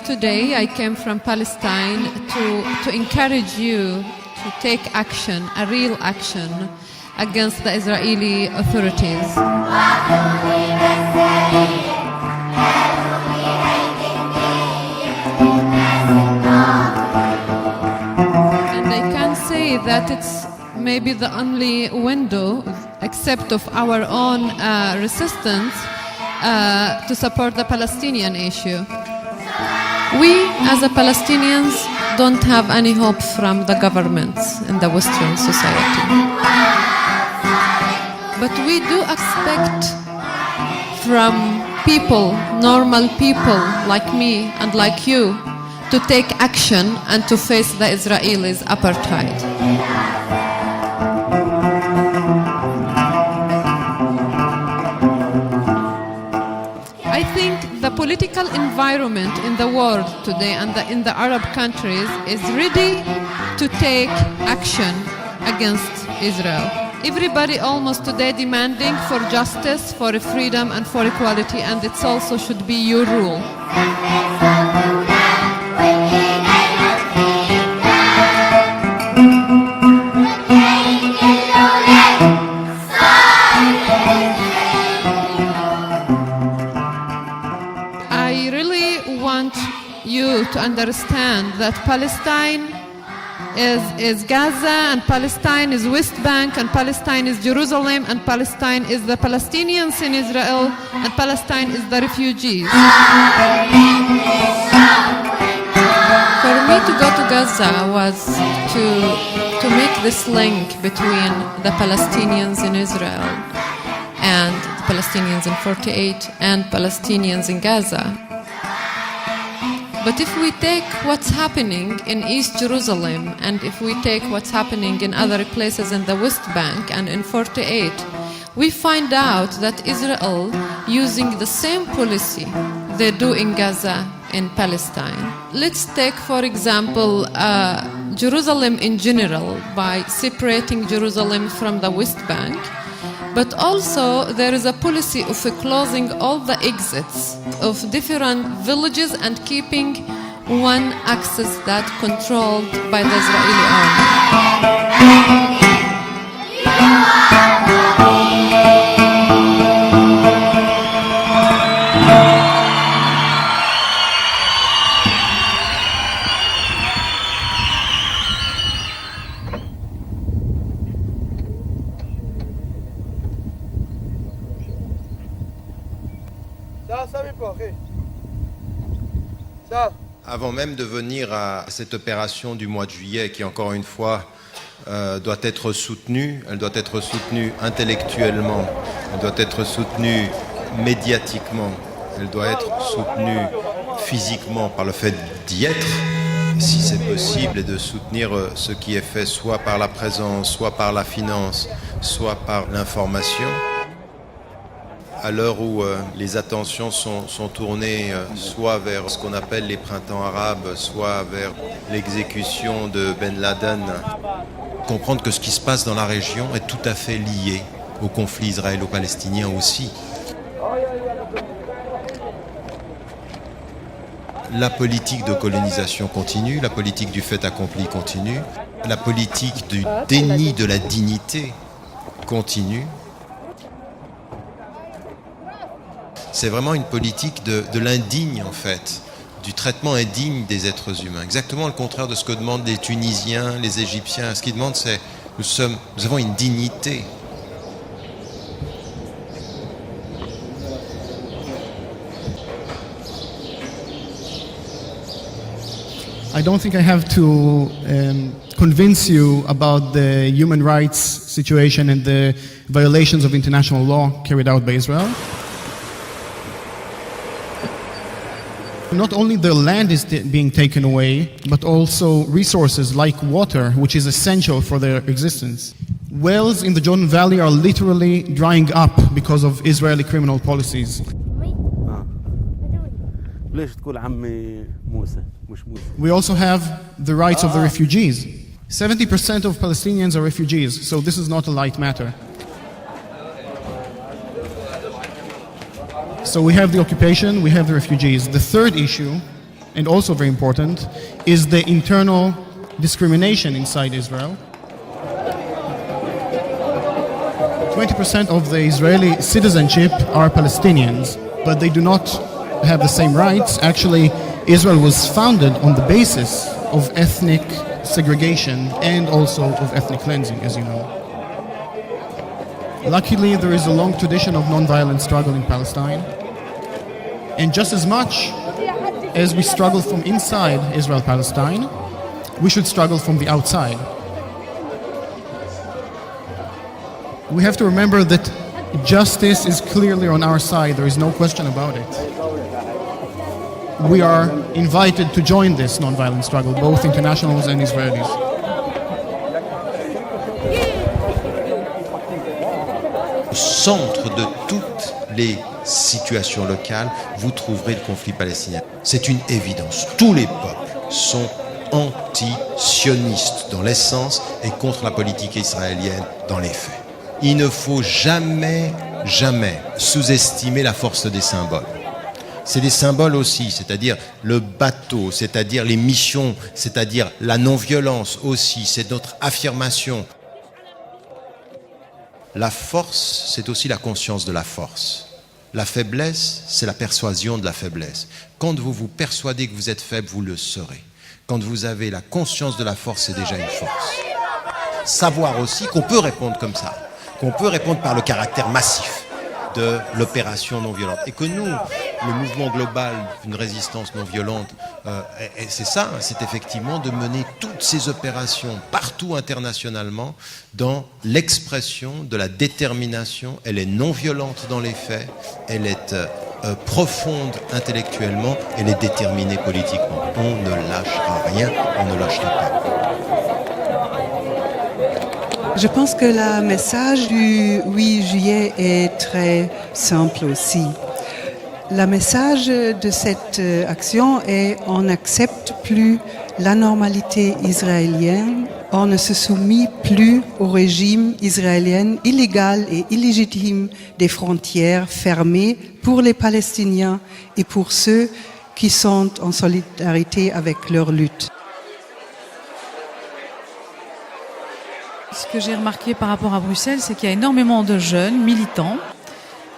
Today I came from Palestine to encourage you to take action, a real action, against the Israeli authorities. And I can say that it's maybe the only window, except of our own resistance, to support the Palestinian issue. We, as a Palestinians, don't have any hope from the governments in the Western society. But we do expect from people, normal people like me and like you, to take action and to face the Israelis' apartheid. I think the political environment in the world today and in the Arab countries is ready to take action against Israel. Everybody almost today demanding for justice, for freedom and for equality, and it also should be your rule. I really want you to understand that Palestine is Gaza, and Palestine is West Bank, and Palestine is Jerusalem, and Palestine is the Palestinians in Israel, and Palestine is the refugees. For me to go to Gaza was to make this link between the Palestinians in Israel and the Palestinians in 48 and Palestinians in Gaza. But if we take what's happening in East Jerusalem, and if we take what's happening in other places in the West Bank and in 48, we find out that Israel, using the same policy they do in Gaza, in Palestine. Let's take, for example, Jerusalem in general, by separating Jerusalem from the West Bank. But also there is a policy of closing all the exits of different villages and keeping one access that controlled by the Israeli army. Avant même de venir à cette opération du mois de juillet qui, encore une fois, doit être soutenue, elle doit être soutenue intellectuellement, elle doit être soutenue médiatiquement, elle doit être soutenue physiquement par le fait d'y être, si c'est possible, et de soutenir ce qui est fait soit par la présence, soit par la finance, soit par l'information. À l'heure où les attentions sont tournées soit vers ce qu'on appelle les printemps arabes, soit vers l'exécution de Ben Laden, comprendre que ce qui se passe dans la région est tout à fait lié au conflit israélo-palestinien aussi. La politique de colonisation continue, la politique du fait accompli continue, la politique du déni de la dignité continue. C'est vraiment une politique de l'indigne, en fait, du traitement indigne des êtres humains. Exactement le contraire de ce que demandent les Tunisiens, les Égyptiens. Ce qu'ils demandent, c'est nous avons une dignité. I don't think I have to convince you about the human rights situation and the violations of international law carried out by Israel. Not only their land is being taken away, but also resources like water, which is essential for their existence. Wells in the Jordan Valley are literally drying up because of Israeli criminal policies. ليش تقول عمي موسى مش موسى؟ We also have the rights of the refugees. 70% of Palestinians are refugees, so this is not a light matter. So we have the occupation, we have the refugees. The third issue, and also very important, is the internal discrimination inside Israel. 20% of the Israeli citizenship are Palestinians, but they do not have the same rights. Actually, Israel was founded on the basis of ethnic segregation and also of ethnic cleansing, as you know. Luckily, there is a long tradition of non-violent struggle in Palestine. And just as much as we struggle from inside Israel-Palestine, we should struggle from the outside. We have to remember that justice is clearly on our side. There is no question about it. We are invited to join this non-violent struggle, both internationals and Israelis. Au centre de toutes les situations locales, vous trouverez le conflit palestinien. C'est une évidence. Tous les peuples sont anti-sionistes dans l'essence et contre la politique israélienne dans les faits. Il ne faut jamais, jamais sous-estimer la force des symboles. C'est des symboles aussi, c'est-à-dire le bateau, c'est-à-dire les missions, c'est-à-dire la non-violence aussi, c'est notre affirmation. La force, c'est aussi la conscience de la force. La faiblesse, c'est la persuasion de la faiblesse. Quand vous vous persuadez que vous êtes faible, vous le serez. Quand vous avez la conscience de la force, c'est déjà une force. Savoir aussi qu'on peut répondre comme ça, qu'on peut répondre par le caractère massif de l'opération non violente. Et que nous, le mouvement global d'une résistance non violente, c'est ça, c'est effectivement de mener toutes ces opérations partout internationalement dans l'expression de la détermination. Elle est non violente dans les faits, elle est profonde intellectuellement, elle est déterminée politiquement. On ne lâchera rien, on ne lâchera pas. Je pense que le message du 8 juillet est très simple aussi. Le message de cette action est on n'accepte plus la normalité israélienne, on ne se soumet plus au régime israélien illégal et illégitime des frontières fermées pour les Palestiniens et pour ceux qui sont en solidarité avec leur lutte. Ce que j'ai remarqué par rapport à Bruxelles, c'est qu'il y a énormément de jeunes militants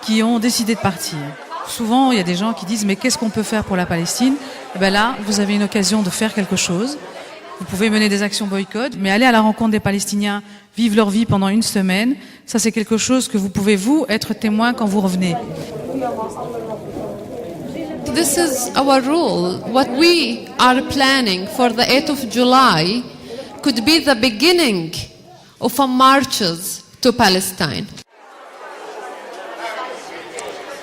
qui ont décidé de partir. Souvent, il y a des gens qui disent « mais qu'est-ce qu'on peut faire pour la Palestine ?» Et bien là, vous avez une occasion de faire quelque chose. Vous pouvez mener des actions boycott, mais aller à la rencontre des Palestiniens, vivre leur vie pendant une semaine, ça c'est quelque chose que vous pouvez, vous, être témoin quand vous revenez. This is our rule. What we are planning for the 8th of July could be the beginning of marches to Palestine.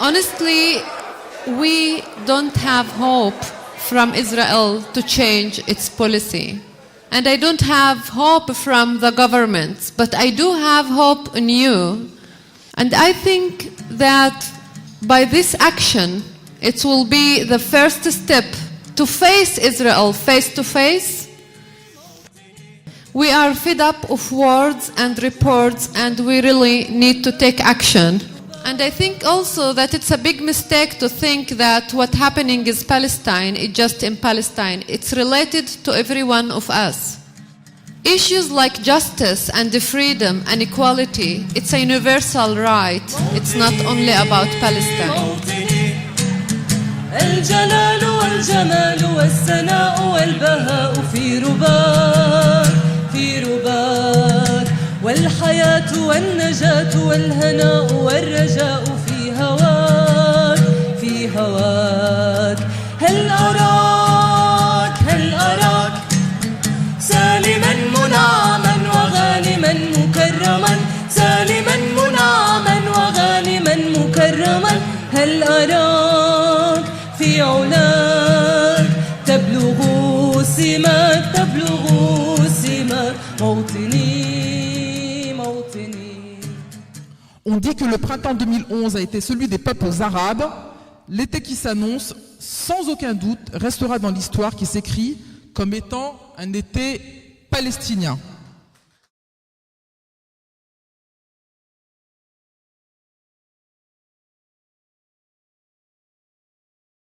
Honestly, we don't have hope from Israel to change its policy. And I don't have hope from the government, but I do have hope in you. And I think that by this action, it will be the first step to face Israel face to face. We are fed up of words and reports, and we really need to take action. And I think also that it's a big mistake to think that what's happening is Palestine, it's just in Palestine. It's related to every one of us. Issues like justice and freedom and equality, it's a universal right. It's not only about Palestine. الجلال والجمال والسناء والبهاء في رباك والحياة والنجاة والهناء والرجاء في هواك هل أراك سالما منعما وغانما مكرما سالما منعما وغانما مكرما هل أراك في علاك تبلغ سماك موطني. On dit que le printemps 2011 a été celui des peuples arabes l'été qui s'annonce, sans aucun doute, restera dans l'histoire qui s'écrit comme étant un été palestinien.